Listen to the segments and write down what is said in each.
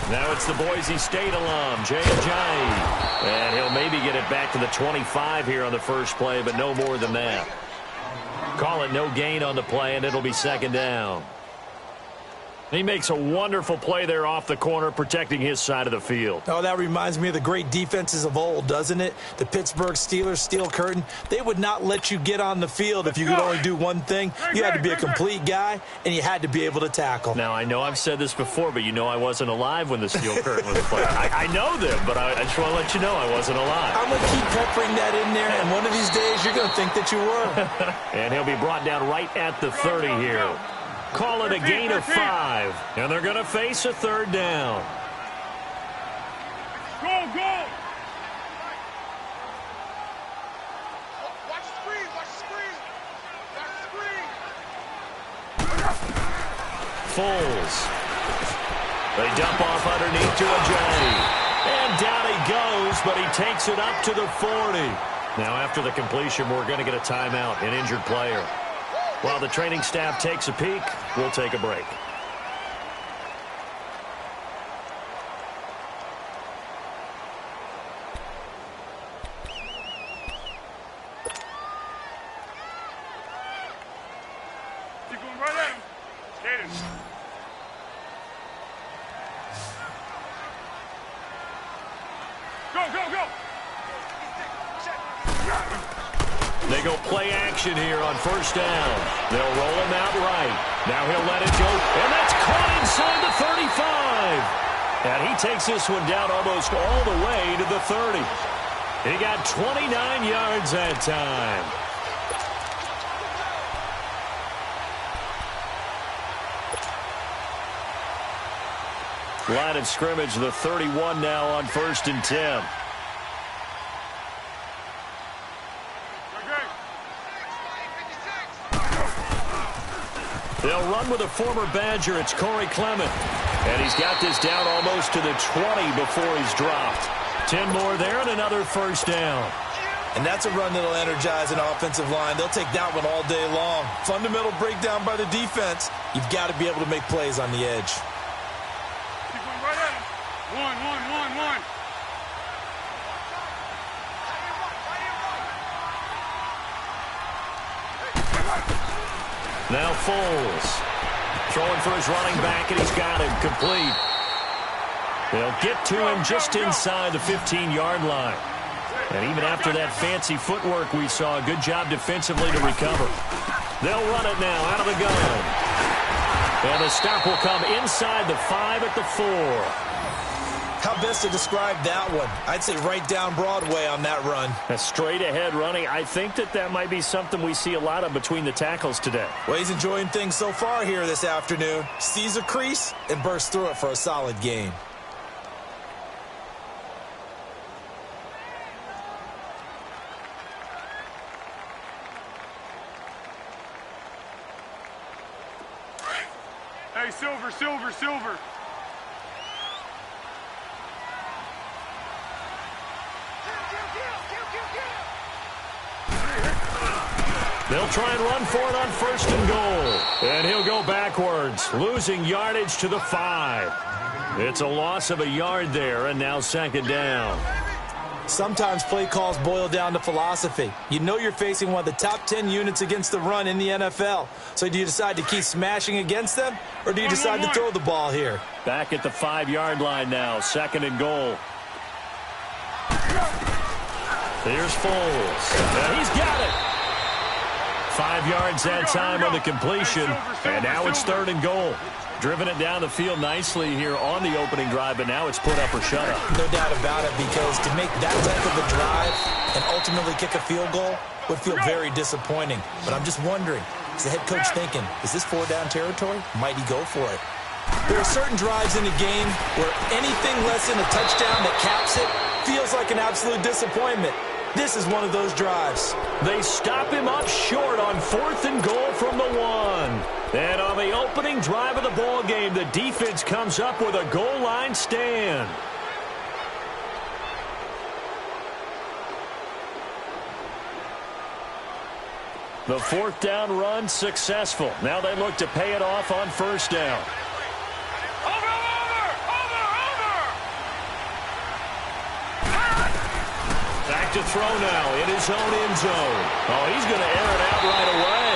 Now it's the Boise State alum, Jay Ajayi. And he'll maybe get it back to the 25 here on the first play, but no more than that. Call it no gain on the play, and it'll be second down. He makes a wonderful play there off the corner, protecting his side of the field. Oh, that reminds me of the great defenses of old, doesn't it? The Pittsburgh Steelers, Steel Curtain, they would not let you get on the field if you could only do one thing. You had to be a complete guy, and you had to be able to tackle. Now, I know I've said this before, but you know I wasn't alive when the Steel Curtain was played. I know them, but I just want to let you know I wasn't alive. I'm going to keep peppering that in there, and one of these days you're going to think that you were. And he'll be brought down right at the 30 here. Call it a gain of 5, and they're going to face a third down. Go, go! Watch the screen, watch the screen! Watch the screen! Foles. They dump off underneath to Ajayi. And down he goes, but he takes it up to the 40. Now after the completion, we're going to get a timeout, an injured player. While the training staff takes a peek, we'll take a break. Keep going right at him. Skaters. Go, go, go! They go play action here on first down. They'll roll him out right. Now he'll let it go, and that's caught inside the 35. And he takes this one down almost all the way to the 30. He got 29 yards that time. Line of scrimmage, the 31 now on 1st and 10. They'll run with a former Badger. It's Corey Clement. And he's got this down almost to the 20 before he's dropped. 10 more there and another first down. And that's a run that'll energize an offensive line. They'll take that one all day long. Fundamental breakdown by the defense. You've got to be able to make plays on the edge. Keep going right at him. One. Now Foles. Throwing for his running back, and he's got him complete. They'll get to him just inside the 15-yard line. And even after that fancy footwork we saw, a good job defensively to recover. They'll run it now out of the gun. And the stop will come inside the 5 at the 4. How best to describe that one? I'd say right down Broadway on that run. A straight-ahead running. I think that might be something we see a lot of between the tackles today. Well, he's enjoying things so far here this afternoon. Sees a crease and bursts through it for a solid gain. Hey, Silver. They'll try and run for it on 1st and goal. And he'll go backwards, losing yardage to the 5. It's a loss of a yard there, and now 2nd down. Sometimes play calls boil down to philosophy. You know you're facing one of the top 10 units against the run in the NFL. So do you decide to keep smashing against them, or do you decide to throw the ball here? Back at the 5-yard line now, 2nd and goal. Here's Foles. And he's got it. 5 yards that time on the completion, and now it's 3rd and goal. Driven it down the field nicely here on the opening drive, but now it's put up or shut up. No doubt about it, because to make that type of a drive and ultimately kick a field goal would feel very disappointing. But I'm just wondering, is the head coach thinking, is this 4-down territory? Might he go for it? There are certain drives in the game where anything less than a touchdown that caps it feels like an absolute disappointment. This is one of those drives. They stop him up short on 4th and goal from the 1. And on the opening drive of the ball game, the defense comes up with a goal line stand. The 4th down run successful. Now they look to pay it off on 1st down. Over! to throw now in his own end zone. Oh, he's going to air it out right away.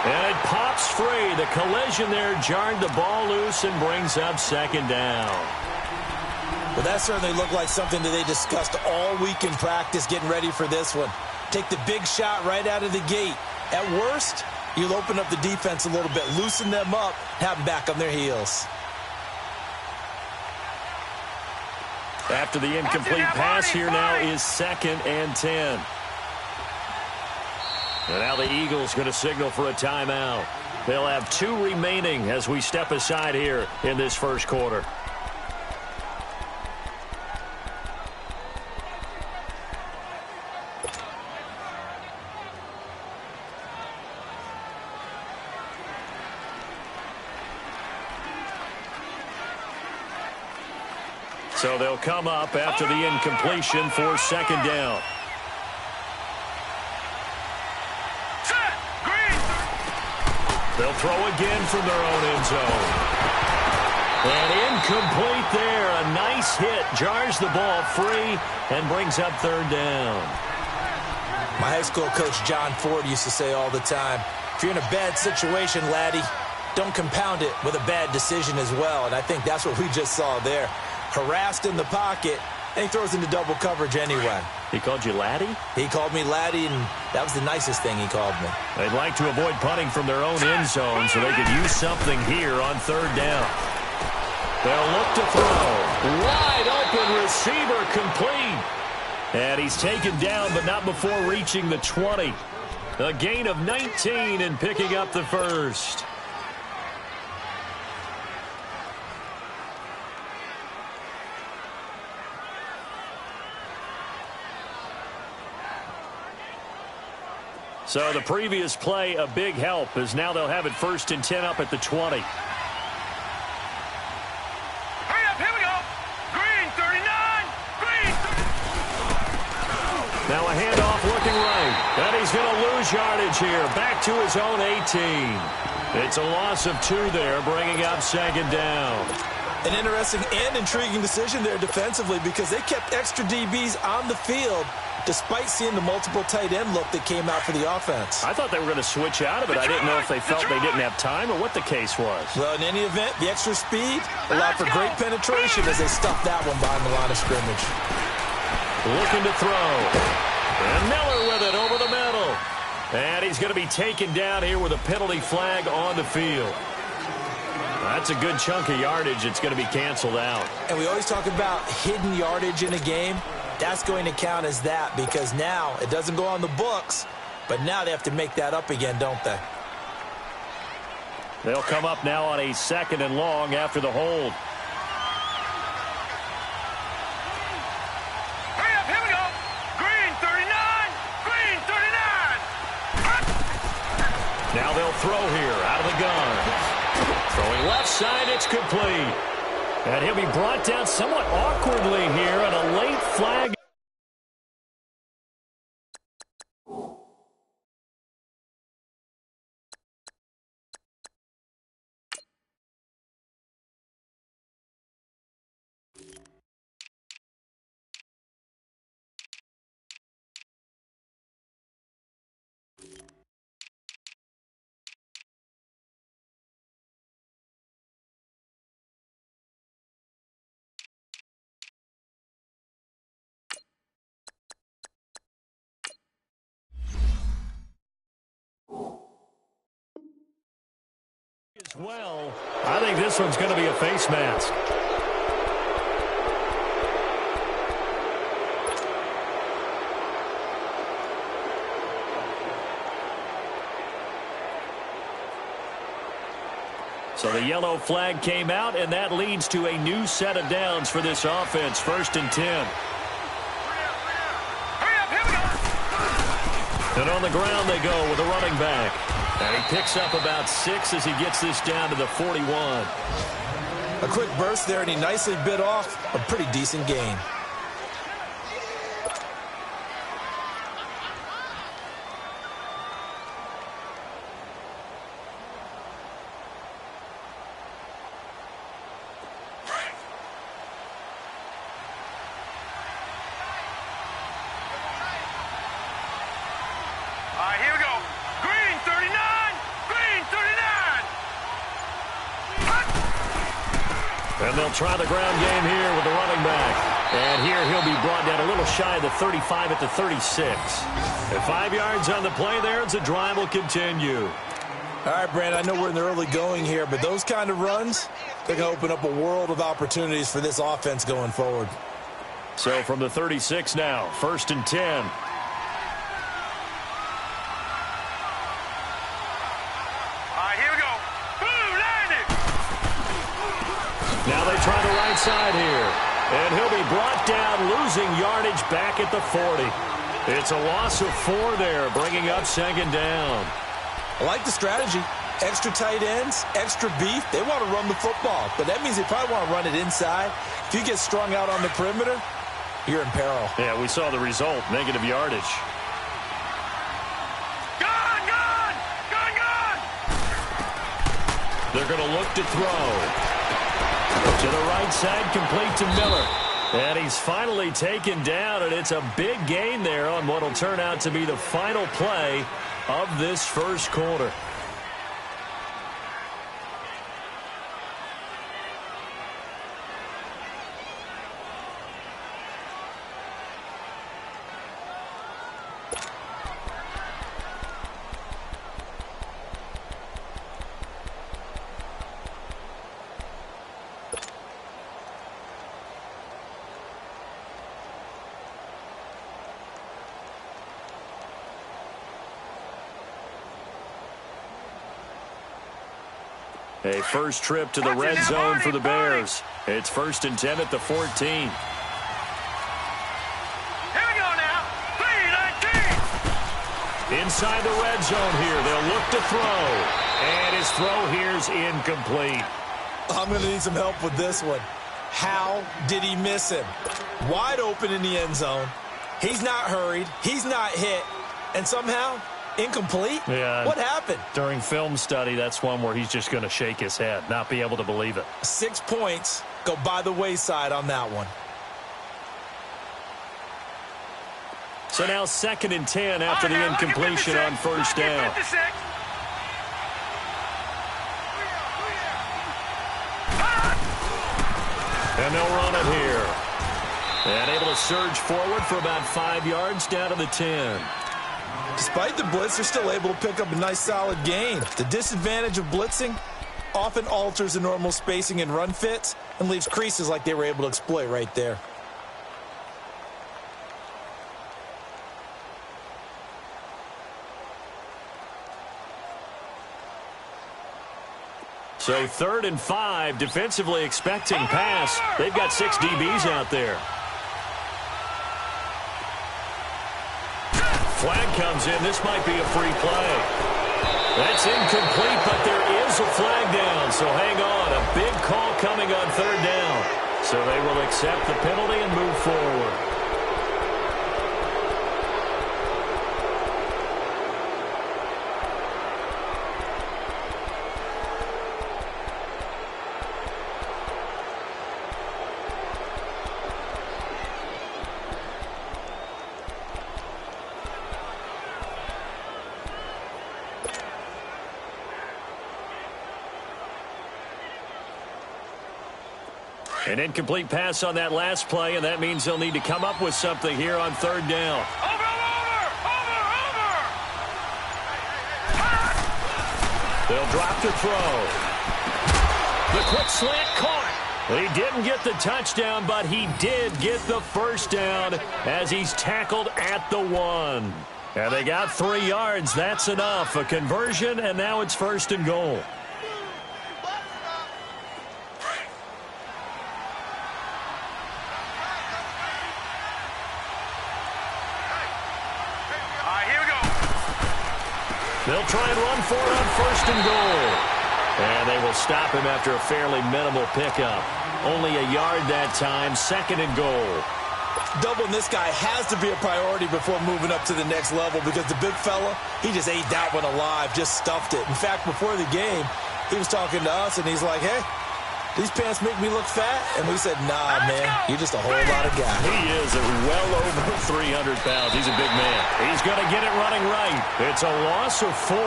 And it pops free. The collision there jarred the ball loose and brings up second down. Well, that certainly looked like something that they discussed all week in practice getting ready for this one. Take the big shot right out of the gate. At worst, you'll open up the defense a little bit, loosen them up, have them back on their heels. After the incomplete pass, here now is 2nd and 10. And now the Eagles going to signal for a timeout. They'll have 2 remaining as we step aside here in this first quarter. So they'll come up after the incompletion for 2nd down. They'll throw again from their own end zone. And incomplete there. A nice hit. Jars the ball free and brings up 3rd down. My high school coach, John Ford, used to say all the time, if you're in a bad situation, laddie, don't compound it with a bad decision as well. And I think that's what we just saw there. Harassed in the pocket, and he throws into double coverage anyway. He called you laddie? He called me laddie, and that was the nicest thing he called me. They'd like to avoid punting from their own end zone so they could use something here on 3rd down. They'll look to throw. Wide open receiver complete. And he's taken down, but not before reaching the 20. A gain of 19 and picking up the first. So the previous play, a big help, as now they'll have it 1st and 10 up at the 20. Hurry up, here we go. Green, 39. Green, 30. Now a handoff looking right. And he's going to lose yardage here. Back to his own 18. It's a loss of 2 there, bringing up 2nd down. An interesting and intriguing decision there defensively because they kept extra DBs on the field despite seeing the multiple tight end look that came out for the offense. I thought they were going to switch out of it. I didn't know if they felt they didn't have time or what the case was. Well, in any event, the extra speed allowed for great penetration as they stuffed that one behind the line of scrimmage. Looking to throw. And Miller with it over the middle. And he's going to be taken down here with a penalty flag on the field. That's a good chunk of yardage. It's going to be canceled out. And we always talk about hidden yardage in a game. That's going to count as that because now it doesn't go on the books, but now they have to make that up again, don't they? They'll come up now on a 2nd and long after the hold. Hurry up, here we go. Green, 39. Green, 39. Now they'll throw here out of the gun. Throwing left side, it's complete. And he'll be brought down somewhat awkwardly here on a late flag. As well, I think this one's going to be a face mask. So the yellow flag came out, and that leads to a new set of downs for this offense. 1st and 10. Hurry up, here we go. And on the ground they go with a running back. And he picks up about 6 as he gets this down to the 41. A quick burst there, and he nicely bit off a pretty decent gain. And they'll try the ground game here with the running back. And here he'll be brought down a little shy of the 35 at the 36. At 5 yards on the play there, the drive will continue. All right, Brandon, I know we're in the early going here, but those kind of runs, they're going to open up a world of opportunities for this offense going forward. So from the 36 now, 1st and 10. Now they try the right side here. And he'll be brought down, losing yardage back at the 40. It's a loss of 4 there, bringing up 2nd down. I like the strategy. Extra tight ends, extra beef. They want to run the football, but that means they probably want to run it inside. If you get strung out on the perimeter, you're in peril. Yeah, we saw the result, negative yardage. Gone! They're going to look to throw. To the right side, complete to Miller. And he's finally taken down, and it's a big gain there on what will turn out to be the final play of this first quarter. A first trip to the red zone for the Bears. It's 1st and 10 at the 14. Here we go now. 3-19. Inside the red zone here. They'll look to throw. And his throw here's incomplete. I'm going to need some help with this one. How did he miss him? Wide open in the end zone. He's not hurried. He's not hit. And somehow, incomplete? Yeah. What happened? During film study, that's one where he's just going to shake his head, not be able to believe it. 6 points go by the wayside on that one. So now 2nd and 10 after the incompletion on 1st down. And they'll run it here. And able to surge forward for about 5 yards down to the 10. Despite the blitz, they're still able to pick up a nice solid gain. The disadvantage of blitzing often alters the normal spacing and run fits and leaves creases like they were able to exploit right there. So 3rd and 5, defensively expecting pass. They've got 6 DBs out there. Flag comes in. This might be a free play. That's incomplete, but there is a flag down. So hang on. A big call coming on 3rd down. So they will accept the penalty and move forward. An incomplete pass on that last play, and that means they'll need to come up with something here on 3rd down. Over! They'll drop to throw. The quick slant caught. He didn't get the touchdown, but he did get the 1st down as he's tackled at the 1. And they got 3 yards. That's enough. A conversion, and now it's 1st and goal. They'll try and run for it on 1st and goal. And they will stop him after a fairly minimal pickup. Only a yard that time, 2nd and goal. Doubling this guy has to be a priority before moving up to the next level because the big fella, he just ate that one alive, just stuffed it. In fact, before the game, he was talking to us, and he's like, hey, these pants make me look fat? And we said, nah, man, you're just a whole lot of guy. He is well over 300 pounds. He's a big man. He's going to get it running right. It's a loss of 4.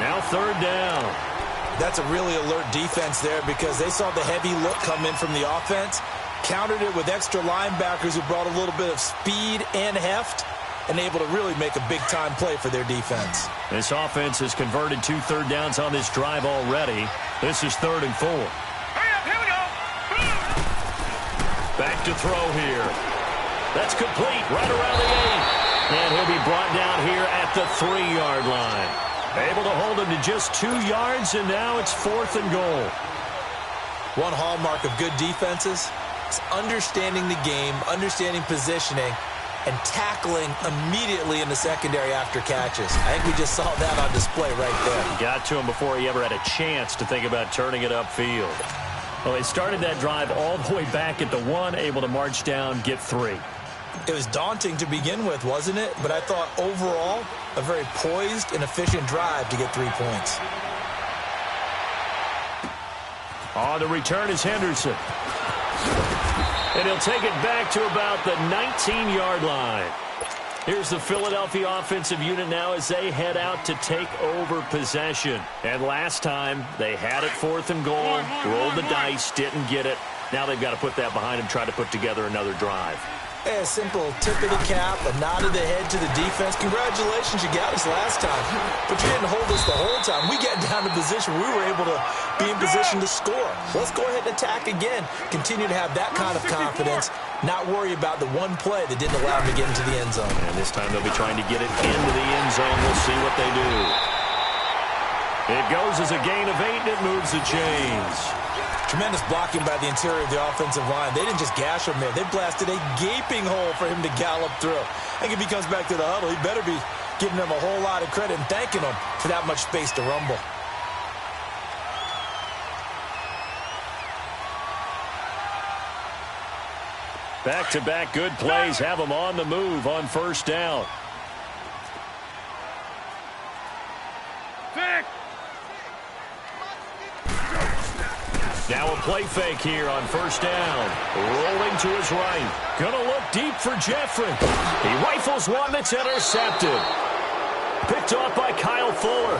Now 3rd down. That's a really alert defense there because they saw the heavy look come in from the offense, countered it with extra linebackers who brought a little bit of speed and heft, and able to really make a big-time play for their defense. This offense has converted 2 third downs on this drive already. This is 3rd and 4. Hurry up, here we go. Back to throw here. That's complete right around the 8. And he'll be brought down here at the 3-yard line. Able to hold him to just 2 yards, and now it's 4th and goal. One hallmark of good defenses is understanding the game, understanding positioning, and tackling immediately in the secondary after catches. I think we just saw that on display right there. Got to him before he ever had a chance to think about turning it upfield. Well, they started that drive all the way back at the 1, able to march down, get 3. It was daunting to begin with, wasn't it? But I thought overall, a very poised and efficient drive to get 3 points. On the return is Henderson. And he'll take it back to about the 19-yard line. Here's the Philadelphia offensive unit now as they head out to take over possession. And last time, they had it 4th and goal, rolled the dice, didn't get it. Now they've got to put that behind them, try to put together another drive. A simple tip of the cap, a nod of the head to the defense. Congratulations, you got us last time. But you didn't hold us the whole time. We got down to position. We were able to be in position to score. Let's go ahead and attack again. Continue to have that kind of confidence. Not worry about the one play that didn't allow them to get into the end zone. And this time they'll be trying to get it into the end zone. We'll see what they do. It goes as a gain of 8, and it moves the chains. Tremendous blocking by the interior of the offensive line. They didn't just gash him there. They blasted a gaping hole for him to gallop through. I think if he comes back to the huddle, he better be giving them a whole lot of credit and thanking them for that much space to rumble. Back-to-back good plays have them on the move on 1st down. Now a play fake here on 1st down. Rolling to his right. Gonna look deep for Jeffrey. He rifles one that's intercepted. Picked off by Kyle Fuller.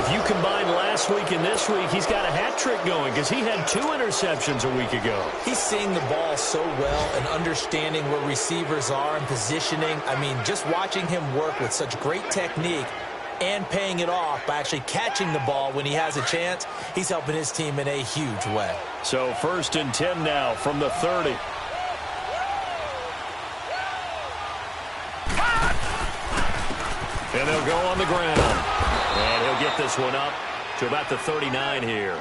If you combine last week and this week, he's got a hat trick going because he had 2 interceptions a week ago. He's seeing the ball so well and understanding where receivers are and positioning. I mean, just watching him work with such great technique and paying it off by actually catching the ball when he has a chance, he's helping his team in a huge way. So 1st and 10 now from the 30. And they'll go on the ground. And he'll get this one up to about the 39 here.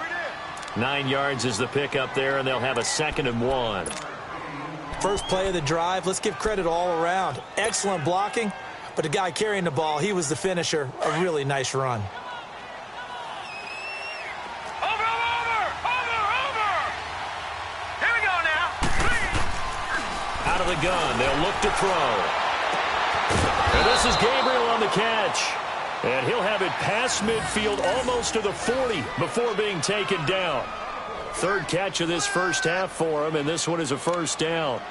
9 yards is the pickup there, and they'll have a 2nd and 1. First play of the drive, let's give credit all around. Excellent blocking. But the guy carrying the ball, he was the finisher. A really nice run. Over! Here we go now. Out of the gun, they'll look to throw. And this is Gabriel on the catch. And he'll have it past midfield almost to the 40 before being taken down. 3rd catch of this 1st half for him, and this one is a 1st down.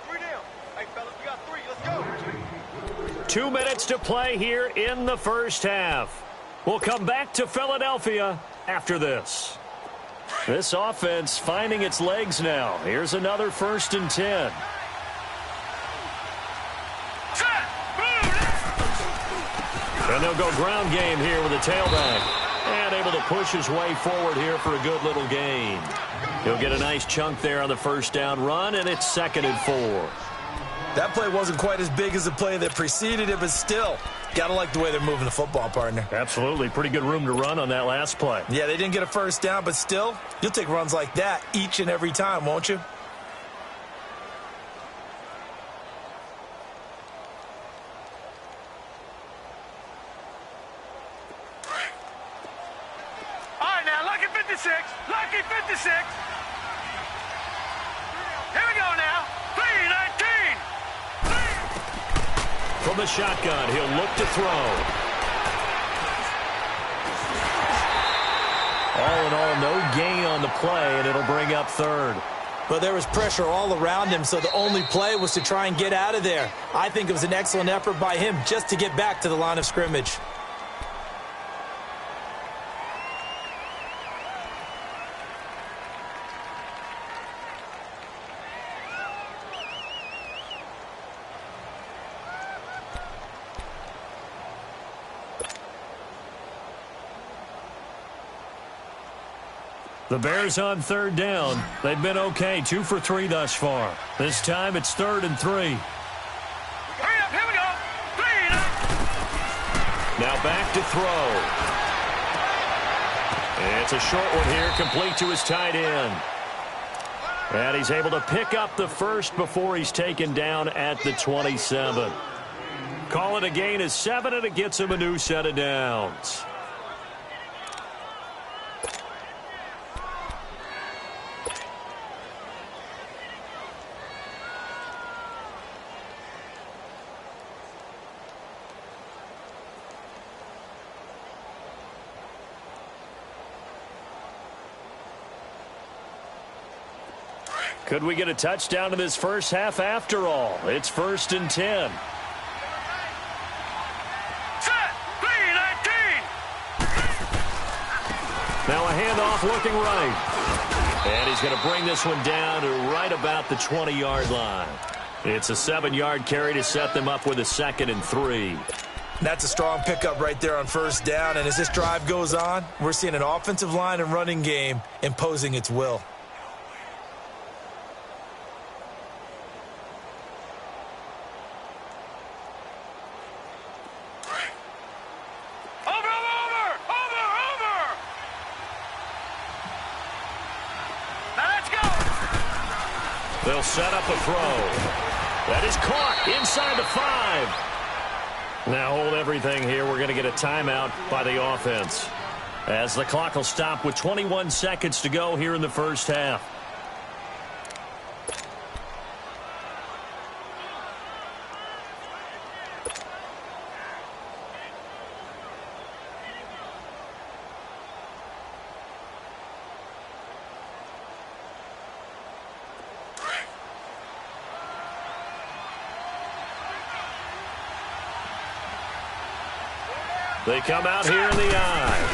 Three down. Hey, fellas, we got 3. Let's go. 2 minutes to play here in the 1st half. We'll come back to Philadelphia after this. This offense finding its legs now. Here's another 1st and 10. And they'll go ground game here with a tailback. And able to push his way forward here for a good little gain. He'll get a nice chunk there on the 1st down run, and it's 2nd and 4. That play wasn't quite as big as the play that preceded it, but still, got to like the way they're moving the football, partner. Absolutely. Pretty good room to run on that last play. Yeah, they didn't get a 1st down, but still, you'll take runs like that each and every time, won't you? All right, now, lucky 56. Lucky 56. From the shotgun, he'll look to throw. All in all, no gain on the play, and it'll bring up third. But there was pressure all around him, so the only play was to try and get out of there. I think it was an excellent effort by him just to get back to the line of scrimmage. The Bears on third down. They've been okay, 2 for 3 thus far. This time it's 3rd and 3. Hurry up, here we go. 3. Now back to throw. It's a short one here, complete to his tight end. And he's able to pick up the first before he's taken down at the 27. Call it a gain of 7, and it gets him a new set of downs. Could we get a touchdown in this first half after all? It's 1st and 10. Set. 3-19. Now a handoff looking right. And he's going to bring this one down to right about the 20-yard line. It's a 7-yard carry to set them up with a 2nd and 3. That's a strong pickup right there on first down. And as this drive goes on, we're seeing an offensive line and running game imposing its will. They'll set up a throw. That is caught inside the 5. Now hold everything here. We're going to get a timeout by the offense, as the clock will stop with 21 seconds to go here in the first half. They come out here in the eye.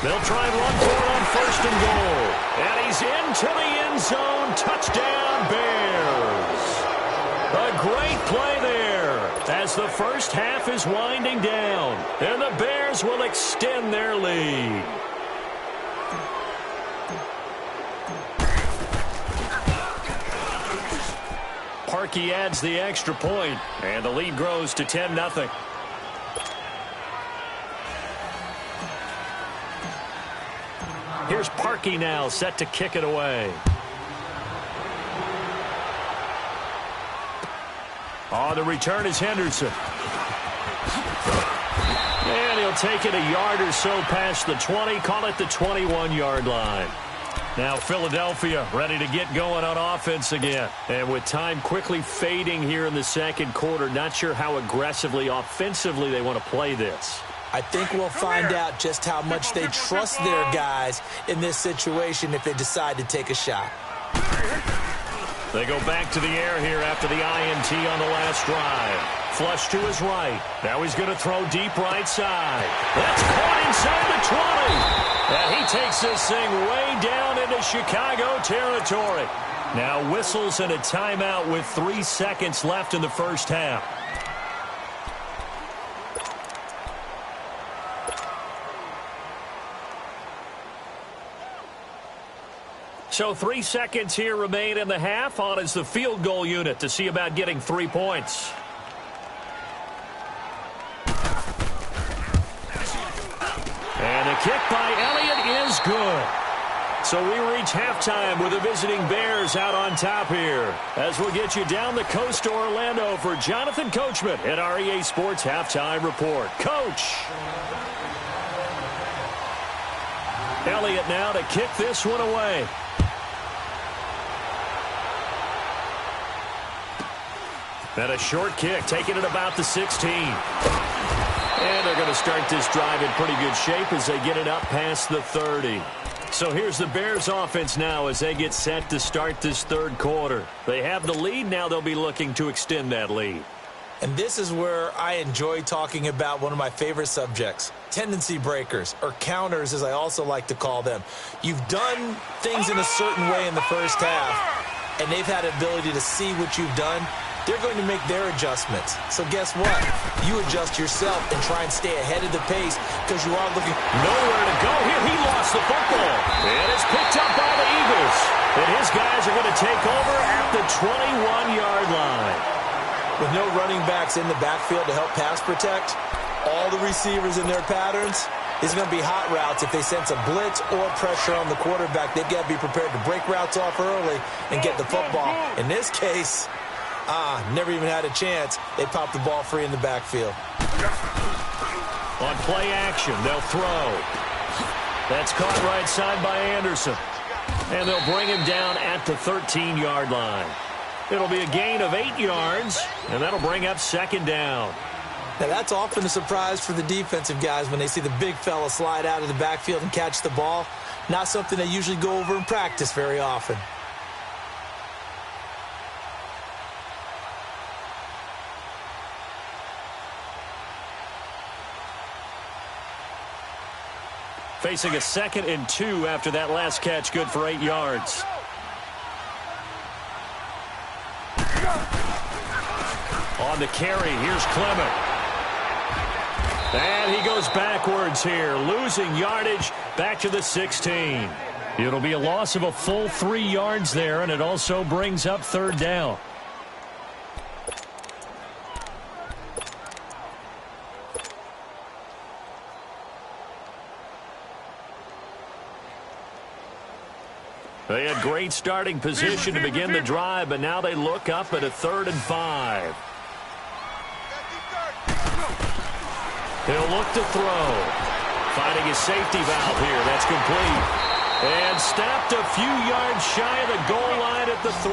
They'll try and run for it on 1st and goal. And he's into the end zone. Touchdown, Bears. A great play there as the first half is winding down. And the Bears will extend their lead. Parkey adds the extra point, and the lead grows to 10-0. Here's Parkey now, set to kick it away. On the return is Henderson. And he'll take it a yard or so past the 20, call it the 21-yard line. Now Philadelphia ready to get going on offense again. And with time quickly fading here in the second quarter, not sure how aggressively, offensively they want to play this. I think we'll find out just how much they trust their guys in this situation if they decide to take a shot. They go back to the air here after the INT on the last drive. Flush to his right. Now he's going to throw deep right side. That's caught inside the 20. And he takes this thing way down into Chicago territory. Now whistles and a timeout with 3 seconds left in the first half. So 3 seconds here remain in the half. On is the field goal unit to see about getting 3 points. And the kick by Elliott is good. So we reach halftime with the visiting Bears out on top here. As we'll get you down the coast to Orlando for Jonathan Coachman at our EA Sports Halftime Report. Coach. Elliott now to kick this one away. And a short kick, taking it about the 16. And they're going to start this drive in pretty good shape as they get it up past the 30. So here's the Bears offense now as they get set to start this third quarter. They have the lead. Now they'll be looking to extend that lead. And this is where I enjoy talking about one of my favorite subjects, tendency breakers, or counters as I also like to call them. You've done things in a certain way in the first half, and they've had the ability to see what you've done. They're going to make their adjustments. So guess what? You adjust yourself and try and stay ahead of the pace because you are looking nowhere to go here. He lost the football. And it's picked up by the Eagles. And his guys are going to take over at the 21-yard line. With no running backs in the backfield to help pass protect, all the receivers in their patterns, it's going to be hot routes. If they sense a blitz or pressure on the quarterback, they've got to be prepared to break routes off early and get the football. In this case, never even had a chance. They popped the ball free in the backfield. On play action, they'll throw. That's caught right side by Anderson. And they'll bring him down at the 13-yard line. It'll be a gain of 8 yards, and that'll bring up second down. Now, that's often a surprise for the defensive guys when they see the big fella slide out of the backfield and catch the ball. Not something they usually go over in practice very often. Facing a 2nd and 2 after that last catch, good for 8 yards. On the carry, here's Clement. And he goes backwards here, losing yardage back to the 16. It'll be a loss of a full 3 yards there, and it also brings up third down. They had great starting position to begin the drive, but now they look up at a 3rd and 5. He'll look to throw. Finding his safety valve here. That's complete. And snapped a few yards shy of the goal line at the 3.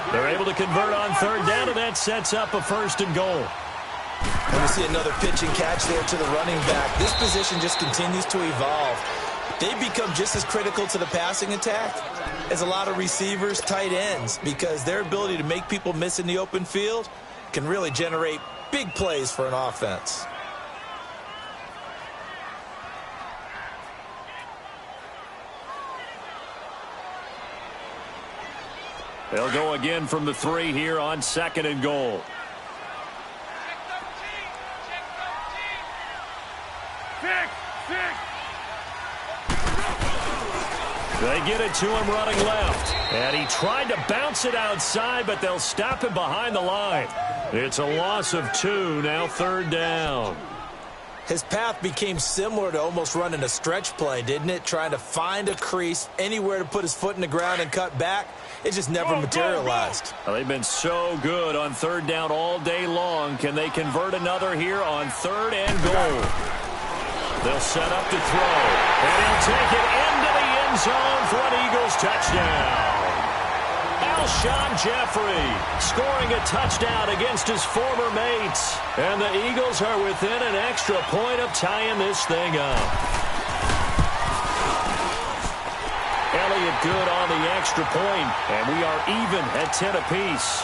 They're able to convert on third down, and that sets up a 1st and goal. And we see another pitch and catch there to the running back. This position just continues to evolve. They become just as critical to the passing attack as a lot of receivers, tight ends, because their ability to make people miss in the open field can really generate big plays for an offense. They'll go again from the 3 here on 2nd and goal. They get it to him running left. And he tried to bounce it outside, but they'll stop him behind the line. It's a loss of 2, now 3rd down. His path became similar to almost running a stretch play, didn't it? Trying to find a crease, anywhere to put his foot in the ground and cut back. It just never materialized. Well, they've been so good on 3rd down all day long. Can they convert another here on 3rd and goal? They'll set up to throw. And he'll take it into the end zone for an Eagles touchdown. Alshon Jeffrey scoring a touchdown against his former mates. And the Eagles are within an extra point of tying this thing up. Elliott good on the extra point, and we are even at 10 apiece.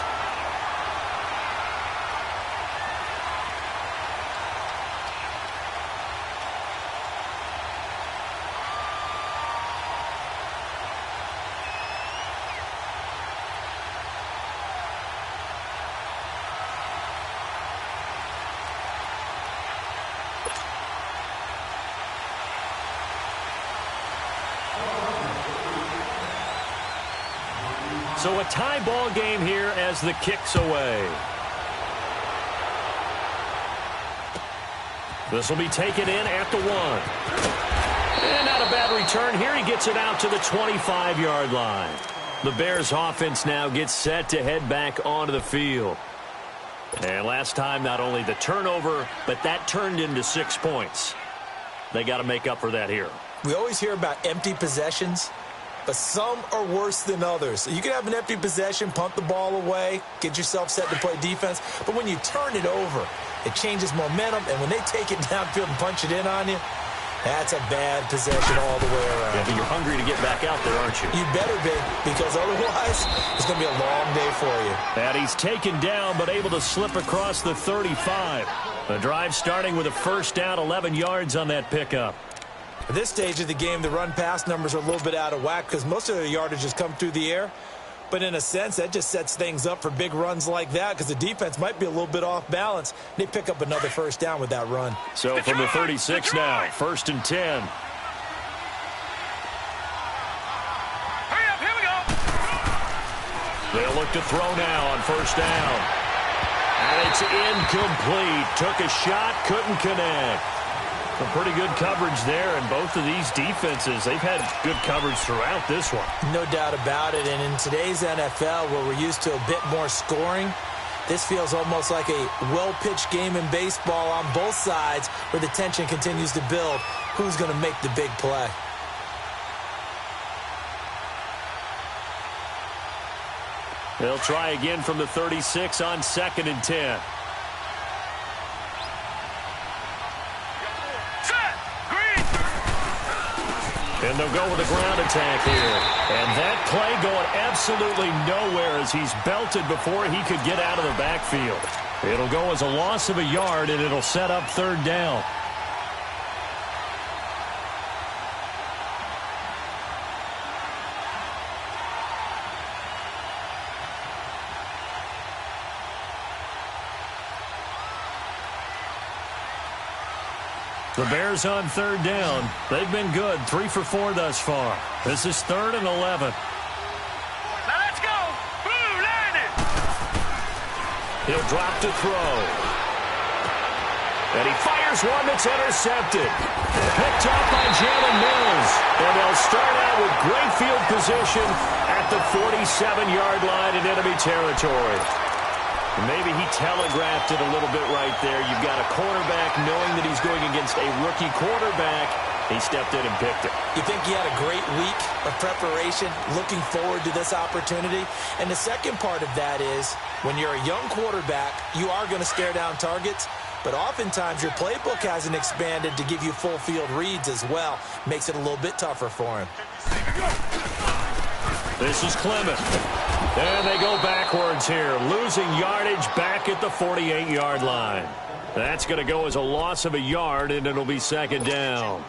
So a tie ball game here as the kick's away. This will be taken in at the 1. And not a bad return here. He gets it out to the 25-yard line. The Bears offense now gets set to head back onto the field. And last time, not only the turnover, but that turned into 6 points. They got to make up for that here. We always hear about empty possessions. but some are worse than others. You can have an empty possession, punt the ball away, get yourself set to play defense, but when you turn it over, it changes momentum, and when they take it downfield and punch it in on you, that's a bad possession all the way around. Yeah, but you're hungry to get back out there, aren't you? You better be, because otherwise it's going to be a long day for you. And he's taken down, but able to slip across the 35. The drive starting with a first down, 11 yards on that pickup. At this stage of the game, the run-pass numbers are a little bit out of whack because most of their yardage has come through the air. But in a sense, that just sets things up for big runs like that because the defense might be a little bit off balance. They pick up another first down with that run. So from the 36 now, first and 10. Hurry up, here we go. They'll look to throw now on first down. And it's incomplete. Took a shot, couldn't connect. Some pretty good coverage there, and both of these defenses, they've had good coverage throughout this one. No doubt about it, and in today's NFL, where we're used to a bit more scoring, this feels almost like a well-pitched game in baseball on both sides where the tension continues to build. Who's going to make the big play? They'll try again from the 36 on second and 10. And they'll go with a ground attack here. And that play going absolutely nowhere as he's belted before he could get out of the backfield. It'll go as a loss of a yard, and it'll set up third down. The Bears on third down. They've been good, 3 for 4 thus far. This is 3rd and 11. Now let's go. Blue, line it. He'll drop to throw. And he fires one that's intercepted. Picked up by Jalen Mills. And they'll start out with great field position at the 47-yard line in enemy territory. Maybe he telegraphed it a little bit right there. You've got a quarterback knowing that he's going against a rookie quarterback. He stepped in and picked it. You think he had a great week of preparation, looking forward to this opportunity? And the second part of that is, when you're a young quarterback, you are going to stare down targets, but oftentimes your playbook hasn't expanded to give you full field reads as well. Makes it a little bit tougher for him. This is Clement. And they go backwards here, losing yardage back at the 48-yard line. That's going to go as a loss of a yard, and it'll be second down.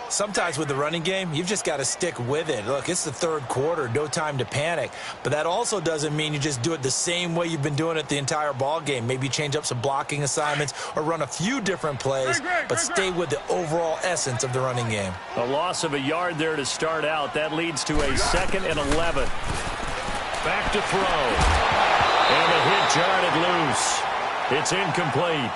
Sometimes with the running game, you've just got to stick with it. Look, it's the third quarter, no time to panic. But that also doesn't mean you just do it the same way you've been doing it the entire ball game. Maybe change up some blocking assignments or run a few different plays, but stay with the overall essence of the running game. A loss of a yard there to start out. That leads to a 2nd and 11. Back to throw. And the hit jarred loose. It's incomplete.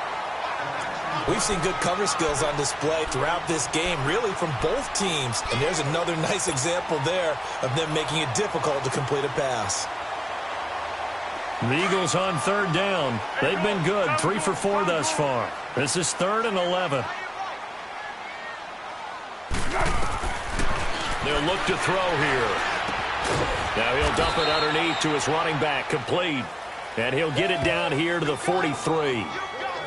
We've seen good cover skills on display throughout this game, really from both teams. And there's another nice example there of them making it difficult to complete a pass. The Eagles on third down. They've been good, 3 for 4 thus far. This is 3rd and 11. They'll look to throw here. Now he'll dump it underneath to his running back, complete. And he'll get it down here to the 43.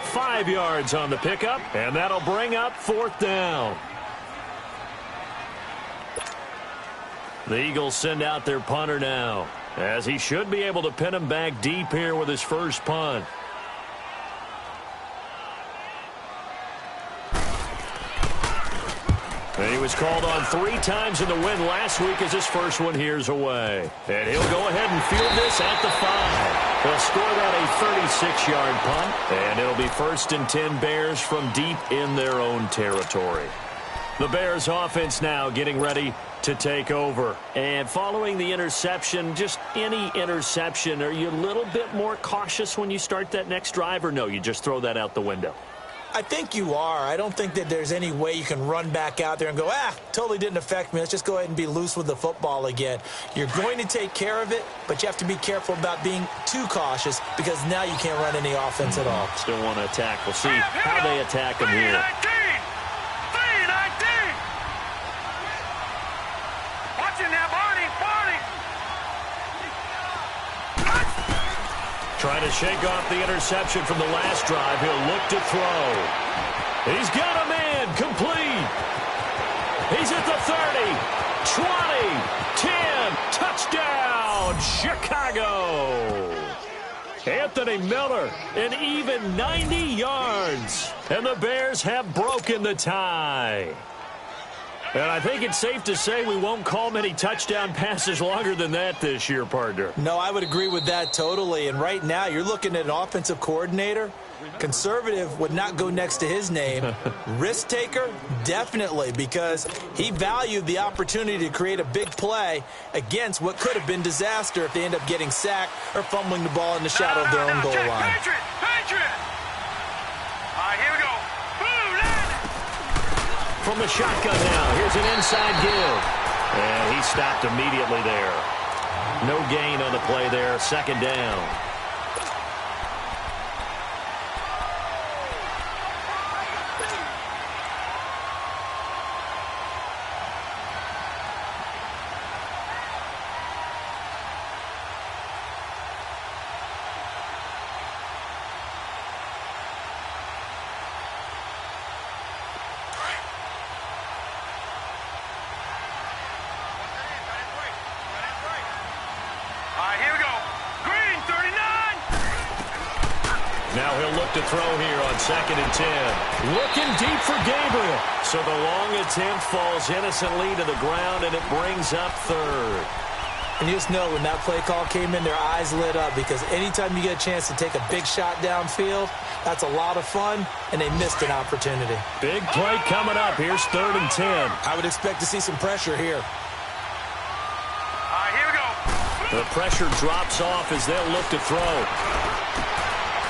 5 yards on the pickup, and that'll bring up 4th down. The Eagles send out their punter now, as he should be able to pin him back deep here with his first punt. And he was called on 3 times in the win last week as his first one here's away. And he'll go ahead and field this at the 5. They'll score that a 36-yard punt, and it'll be 1st and 10 Bears from deep in their own territory. The Bears offense now getting ready to take over. And following the interception, just any interception, are you a little bit more cautious when you start that next drive, or no, you just throw that out the window? I think you are. I don't think that there's any way you can run back out there and go, totally didn't affect me. Let's just go ahead and be loose with the football again. You're going to take care of it, but you have to be careful about being too cautious because now you can't run any offense at all. Still want to attack. We'll see how they attack him here. 3-19. Watching that ball. Trying to shake off the interception from the last drive. He'll look to throw. He's got a man. Complete. He's at the 30, 20, 10. Touchdown, Chicago. Anthony Miller, an even 90 yards. And the Bears have broken the tie. And I think it's safe to say we won't call many touchdown passes longer than that this year, partner. No, I would agree with that totally. And right now, you're looking at an offensive coordinator. Conservative would not go next to his name. Risk taker, definitely, because he valued the opportunity to create a big play against what could have been disaster if they end up getting sacked or fumbling the ball in the shadow of their own goal line. Patriot! All right, here we go. From the shotgun now, here's an inside give. And he stopped immediately there. No gain on the play there, second down. Now he'll look to throw here on 2nd and 10. Looking deep for Gabriel. So the long attempt falls innocently to the ground, and it brings up 3rd. And you just know when that play call came in, their eyes lit up, because anytime you get a chance to take a big shot downfield, that's a lot of fun, and they missed an opportunity. Big play coming up. Here's 3rd and 10. I would expect to see some pressure here. All right, here we go. The pressure drops off as they'll look to throw.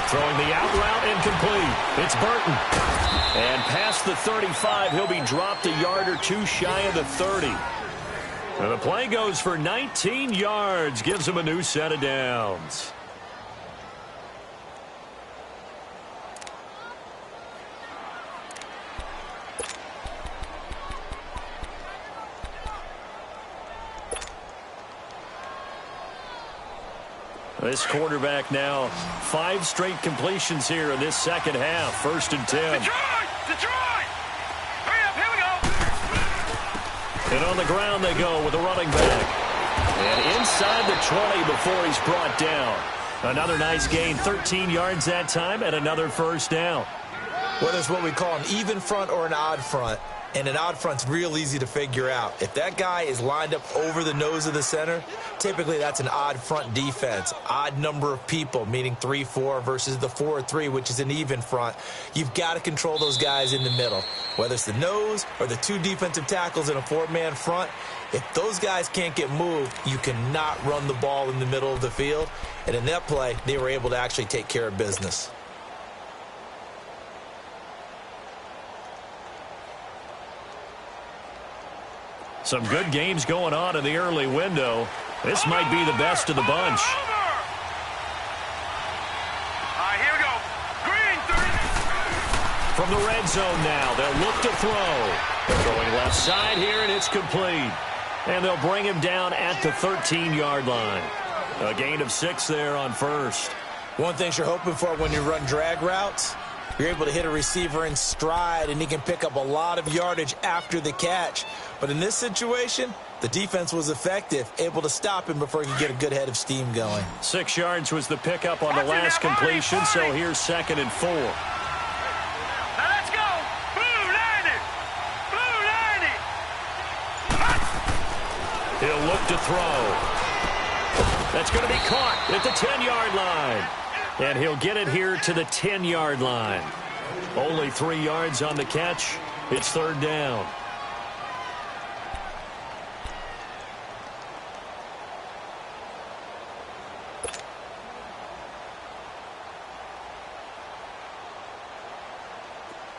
Throwing the out route, incomplete. It's Burton. And past the 35, he'll be dropped a yard or two shy of the 30. And the play goes for 19 yards. Gives him a new set of downs. This quarterback now, 5 straight completions here in this second half. 1st and 10. Detroit! Hurry up, here we go! And on the ground they go with a running back. And inside the 20 before he's brought down. Another nice gain, 13 yards that time, and another 1st down. Whether it's what we call an even front or an odd front, and an odd front's real easy to figure out. If that guy is lined up over the nose of the center, typically that's an odd front defense. Odd number of people, meaning 3-4 versus the 4-3, which is an even front. You've got to control those guys in the middle. Whether it's the nose or the 2 defensive tackles in a 4-man front, if those guys can't get moved, you cannot run the ball in the middle of the field. And in that play, they were able to actually take care of business. Some good games going on in the early window. This might be the best of the bunch. Here we go. Green, 30. From the red zone now, they'll look to throw. They're going left side here, and it's complete. And they'll bring him down at the 13-yard line. A gain of 6 there on 1st. One thing you're hoping for when you run drag routes, you're able to hit a receiver in stride, and he can pick up a lot of yardage after the catch. But in this situation, the defense was effective, able to stop him before he could get a good head of steam going. 6 yards was the pickup on the last completion, so here's 2nd and 4. Now let's go. Blue 90. Blue 90. He'll look to throw. That's going to be caught at the 10-yard line. And he'll get it here to the 10-yard line. Only 3 yards on the catch. It's 3rd down.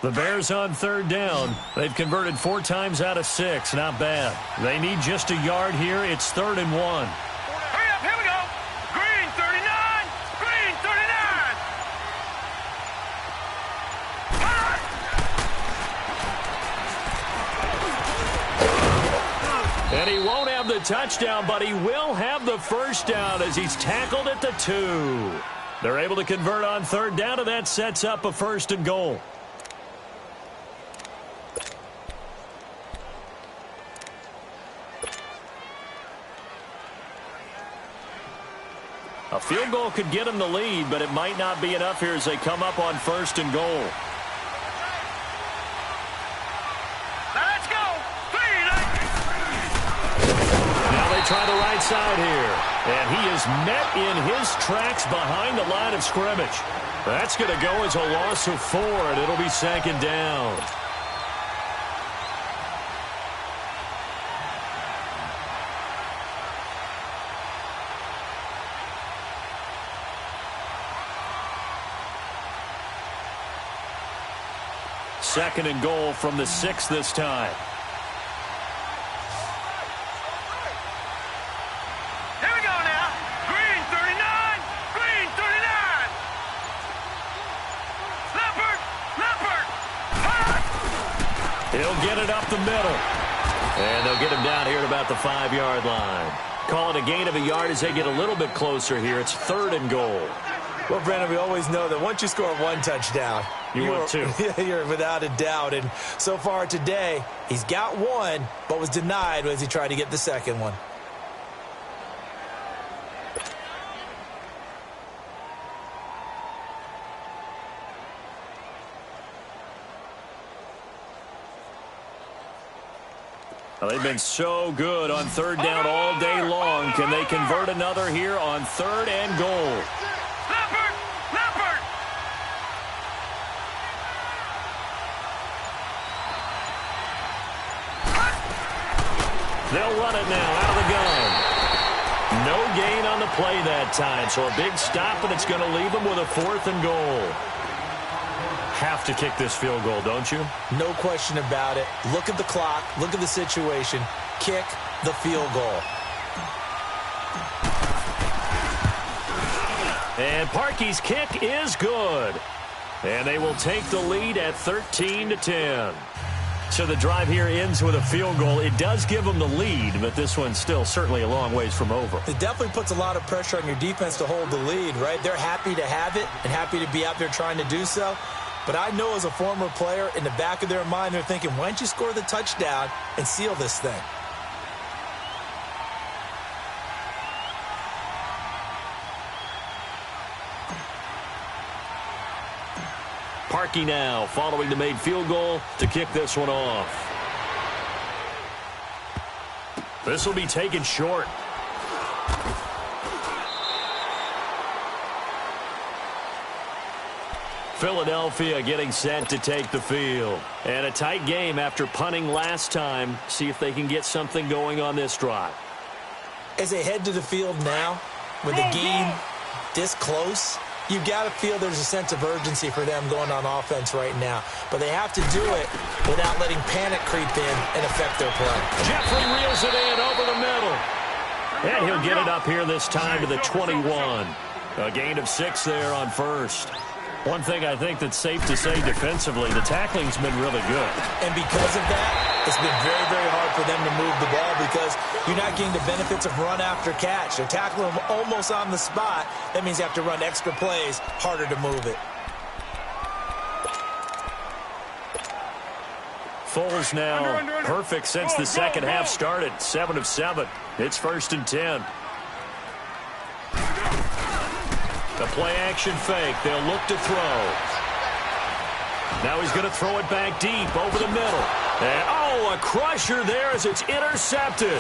The Bears on 3rd down. They've converted 4 times out of 6. Not bad. They need just a yard here. It's 3rd and 1. Hurry up, here we go. Green, 39. Green, 39. And he won't have the touchdown, but he will have the 1st down as he's tackled at the 2. They're able to convert on third down, and that sets up a 1st and goal. A field goal could get them the lead, but it might not be enough here as they come up on 1st and goal. Let's go. Now they try the right side here. And he is met in his tracks behind the line of scrimmage. That's going to go as a loss of 4, and it'll be 2nd down. Second and goal from the 6 this time. Here we go now. Green 39. Green 39. Leopard. He'll get it up the middle. And they'll get him down here at about the 5-yard line. Call it a gain of a yard as they get a little bit closer here. It's 3rd and goal. Well, Brandon, we always know that once you score 1 touchdown, you're without a doubt. And so far today, he's got 1, but was denied as he tried to get the 2nd one. Well, they've been so good on 3rd down all day long. Can they convert another here on 3rd and goal? Leopard. They'll run it now out of the gun. No gain on the play that time, so a big stop, and it's going to leave them with a 4th and goal. Have to kick this field goal, don't you? No question about it. Look at the clock. Look at the situation. Kick the field goal. And Parkey's kick is good. And they will take the lead at 13-10. So the drive here ends with a field goal. It does give them the lead, but this one's still certainly a long ways from over. It definitely puts a lot of pressure on your defense to hold the lead, right? They're happy to have it and happy to be out there trying to do so. But I know as a former player, in the back of their mind, they're thinking, why don't you score the touchdown and seal this thing? Parkey now following the made field goal to kick this one off. This will be taken short. Philadelphia getting set to take the field. And a tight game after punting last time. See if they can get something going on this drive. As they head to the field now, with the game this close, you've got to feel there's a sense of urgency for them going on offense right now. But they have to do it without letting panic creep in and affect their play. Jeffrey reels it in over the middle. And he'll get it up here this time to the 21. A gain of 6 there on 1st. One thing I think that's safe to say defensively, the tackling's been really good. And because of that, it's been very, very hard for them to move the ball because you're not getting the benefits of run after catch. They're tackling them almost on the spot. That means you have to run extra plays, harder to move it. Foles now perfect since the second half started. 7 of 7. It's 1st and 10. The play-action fake. They'll look to throw. Now he's going to throw it back deep over the middle. And, a crusher there as it's intercepted.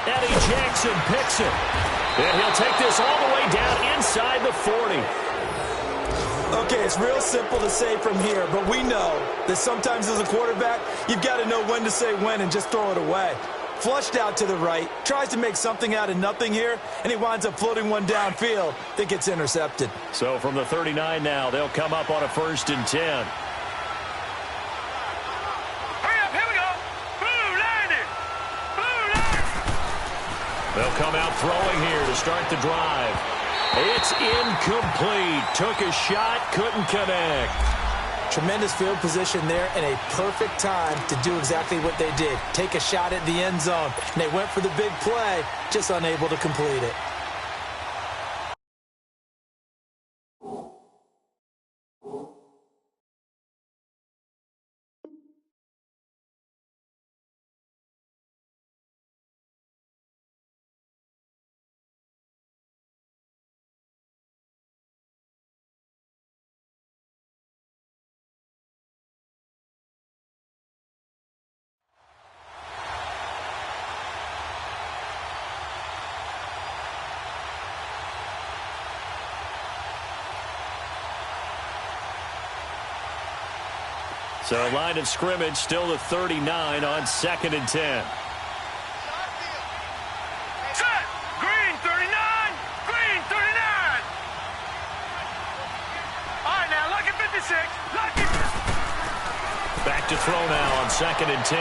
Eddie Jackson picks it. And he'll take this all the way down inside the 40. Okay, it's real simple to say from here, but we know that sometimes as a quarterback, you've got to know when to say when and just throw it away. Flushed out to the right, tries to make something out of nothing here, and he winds up floating one downfield that gets intercepted. So from the 39 now, they'll come up on a 1st and 10. Hurry up, here we go. Blue landed. They'll come out throwing here to start the drive. It's incomplete. Took a shot, couldn't connect. Tremendous field position there and a perfect time to do exactly what they did. Take a shot at the end zone. And they went for the big play, just unable to complete it. So line of scrimmage still the 39 on 2nd and 10. Set. Green 39. Green 39. All right, now lucky 56. Lucky. Back to throw now on 2nd and 10.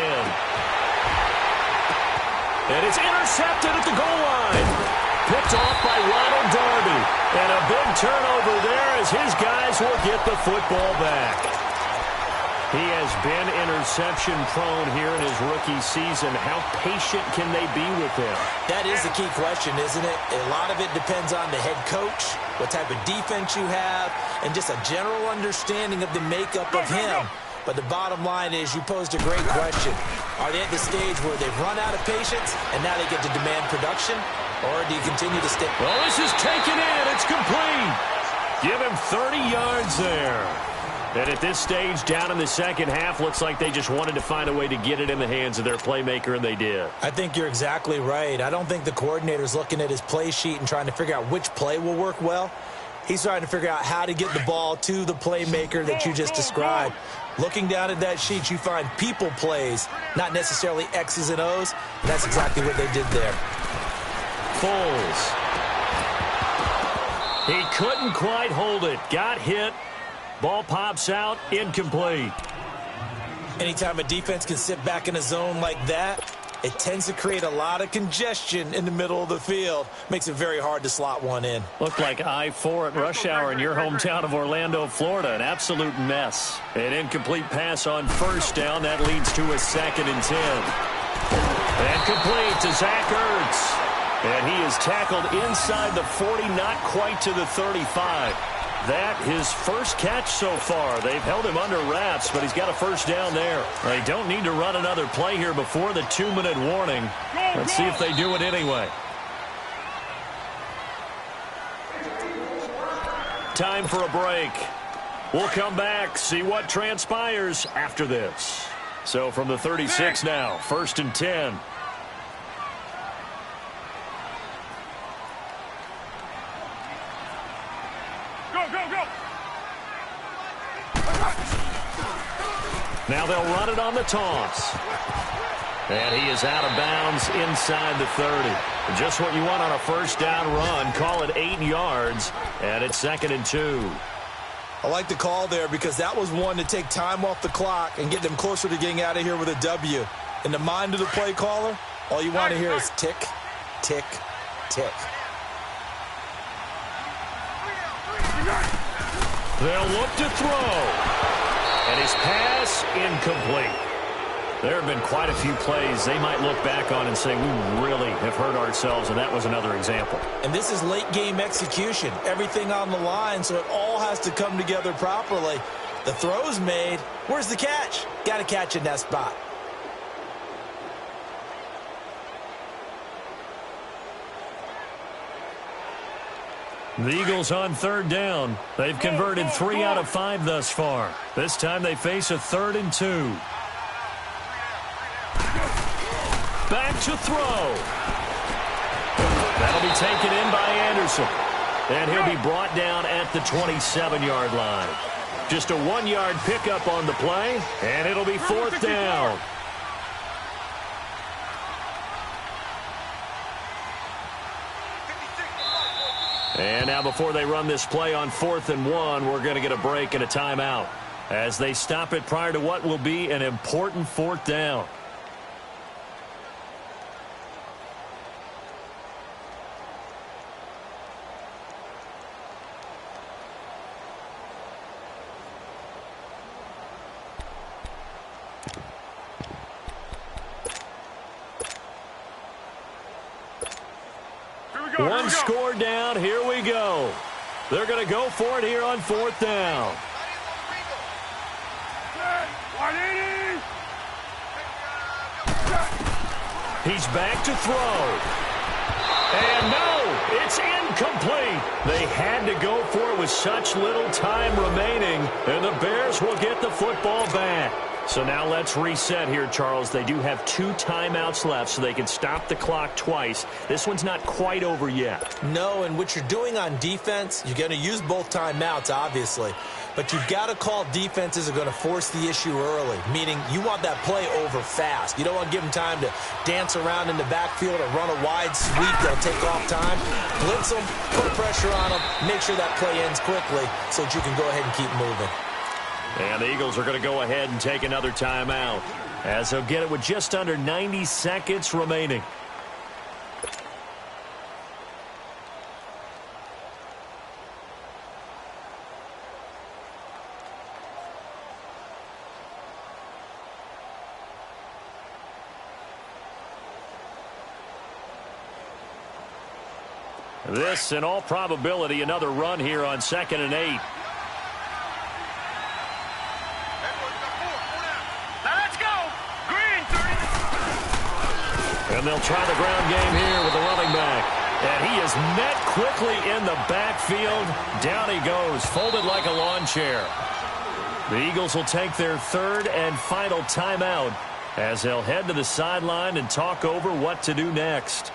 And it's intercepted at the goal line. Picked off by Ronald Darby. And a big turnover there as his guys will get the football back. He has been interception-prone here in his rookie season. How patient can they be with him? That is the key question, isn't it? A lot of it depends on the head coach, what type of defense you have, and just a general understanding of the makeup of him. But the bottom line is you posed a great question. Are they at the stage where they've run out of patience and now they get to demand production? Or do you continue to stick? Well, this is taken in. It's complete. Give him 30 yards there. And at this stage, down in the second half, looks like they just wanted to find a way to get it in the hands of their playmaker, and they did. I think you're exactly right. I don't think the coordinator's looking at his play sheet and trying to figure out which play will work well. He's trying to figure out how to get the ball to the playmaker that you just described. Looking down at that sheet, you find people plays, not necessarily X's and O's, and that's exactly what they did there. Foles. He couldn't quite hold it. Got hit. Ball pops out, incomplete. Anytime a defense can sit back in a zone like that, it tends to create a lot of congestion in the middle of the field. Makes it very hard to slot one in. Looked like I-4 at rush hour in your hometown of Orlando, Florida. An absolute mess. An incomplete pass on first down. That leads to a 2nd and 10. And complete to Zach Ertz. And he is tackled inside the 40, not quite to the 35. That his first catch so far. They've held him under wraps, but he's got a first down there. They don't need to run another play here before the 2-minute warning. Let's see if they do it anyway. Time for a break. We'll come back, see what transpires after this. So from the 36 now, 1st and 10. Now they'll run it on the toss. And he is out of bounds inside the 30. Just what you want on a first down run. Call it 8 yards, and it's 2nd and 2. I like the call there because that was one to take time off the clock and get them closer to getting out of here with a W. In the mind of the play caller, all you want to hear is tick, tick, tick. They'll look to throw. And his pass incomplete. There have been quite a few plays they might look back on and say, we really have hurt ourselves, and that was another example. And this is late-game execution. Everything on the line, so it all has to come together properly. The throw's made. Where's the catch? Got to catch in that spot. The Eagles on 3rd down. They've converted 3 out of 5 thus far. This time they face a 3rd and 2. Back to throw. That'll be taken in by Anderson. And he'll be brought down at the 27-yard line. Just a 1-yard pickup on the play, and it'll be 4th down. And now before they run this play on 4th and 1, we're going to get a break and a timeout as they stop it prior to what will be an important 4th down. One score down. Here we go. They're going to go for it here on 4th down. He's back to throw. And no, it's incomplete. They had to go for it with such little time remaining, and the Bears will get the football back. So now let's reset here, Charles. They do have 2 timeouts left, so they can stop the clock twice. This one's not quite over yet. No, and what you're doing on defense, you're going to use both timeouts, obviously. But you've got to call defenses are going to force the issue early, meaning you want that play over fast. You don't want to give them time to dance around in the backfield or run a wide sweep that'll take off time. Blitz them, put pressure on them, make sure that play ends quickly so that you can go ahead and keep moving. And the Eagles are going to go ahead and take another timeout, as they'll get it with just under 90 seconds remaining. This, in all probability, another run here on 2nd and 8. And they'll try the ground game here with the running back. And he is met quickly in the backfield. Down he goes, folded like a lawn chair. The Eagles will take their 3rd and final timeout as they'll head to the sideline and talk over what to do next.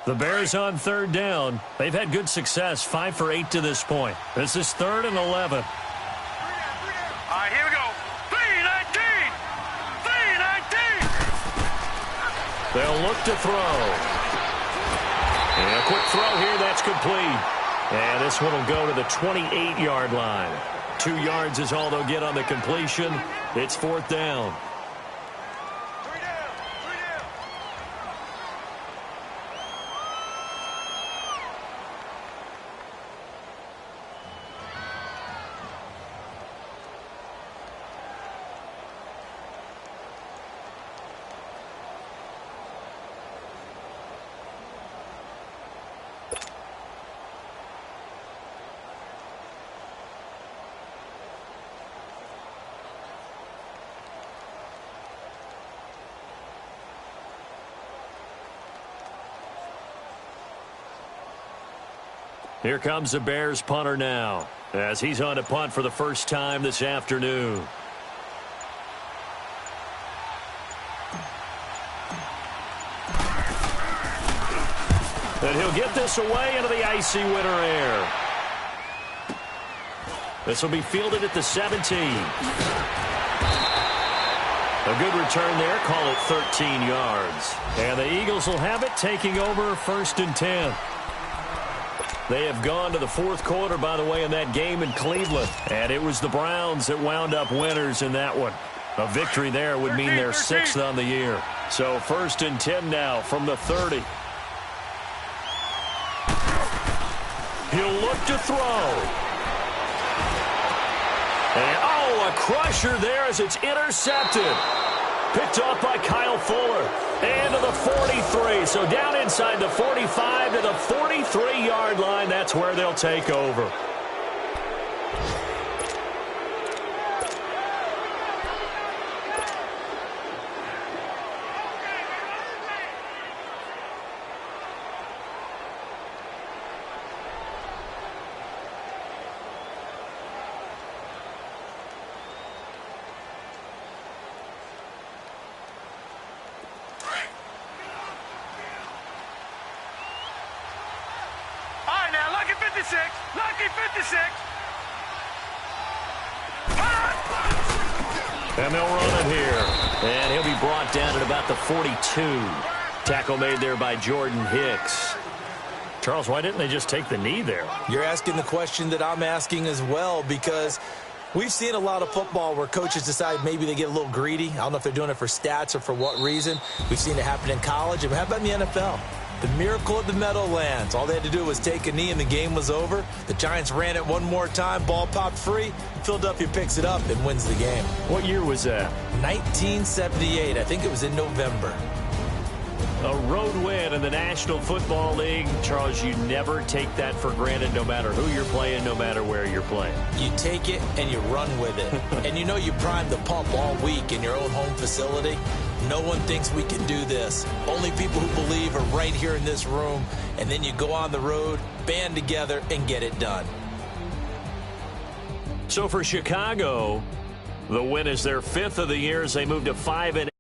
The Bears on 3rd down. They've had good success, 5 for 8 to this point. This is 3rd and 11. All right, here we go. 3-19. 3-19. They'll look to throw. And a quick throw here, that's complete. And this one will go to the 28-yard line. 2 yards is all they'll get on the completion. It's 4th down. Here comes the Bears punter now, as he's on to punt for the first time this afternoon. And he'll get this away into the icy winter air. This will be fielded at the 17. A good return there, call it 13 yards. And the Eagles will have it, taking over 1st and 10. They have gone to the 4th quarter, by the way, in that game in Cleveland. And it was the Browns that wound up winners in that one. A victory there would mean their 6th on the year. So 1st and 10 now from the 30. He'll look to throw. And, a crusher there as it's intercepted. Picked off by Kyle Fuller. And to the 43. So down inside the 45 to the 43-yard line. That's where they'll take over. Lucky 56. And they'll run it here. And he'll be brought down at about the 42. Tackle made there by Jordan Hicks. Charles, why didn't they just take the knee there? You're asking the question that I'm asking as well, because we've seen a lot of football where coaches decide maybe they get a little greedy. I don't know if they're doing it for stats or for what reason. We've seen it happen in college. And how about in the NFL? The miracle of the Meadowlands. All they had to do was take a knee and the game was over. The Giants ran it one more time. Ball popped free. Philadelphia picks it up and wins the game. What year was that? 1978. I think it was in November. A road win in the National Football League. Charles, you never take that for granted no matter who you're playing, no matter where you're playing. You take it and you run with it. And you know you primed the pump all week in your own home facility. No one thinks we can do this. Only people who believe are right here in this room. And then you go on the road, band together, and get it done. So for Chicago, the win is their 5th of the year as they move to 5-8